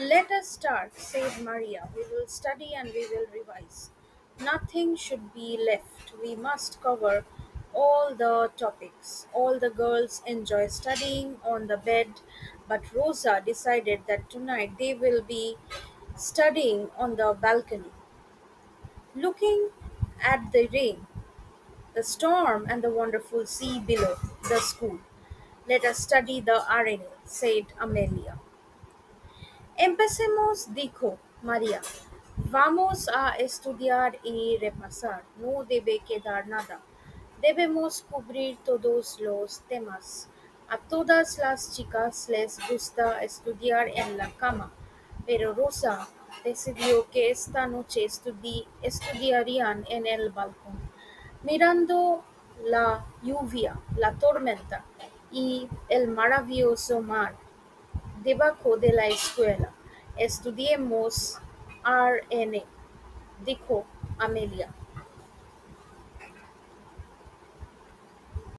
Let us start, said Maria. We will study and we will revise. Nothing should be left. We must cover all the topics. All the girls enjoy studying on the bed, but Rosa decided that tonight they will be studying on the balcony, looking at the rain, the storm, and the wonderful sea below the school. Let us study the RNA, said Amelia. Empecemos, dijo María. Vamos a estudiar y repasar. No debe quedar nada. Debemos cubrir todos los temas. A todas las chicas les gusta estudiar en la cama, pero Rosa decidió que esta noche estudiarían en el balcón, mirando la lluvia, la tormenta y el maravilloso mar debajo de la escuela. Estudiemos RN, dijo Amelia.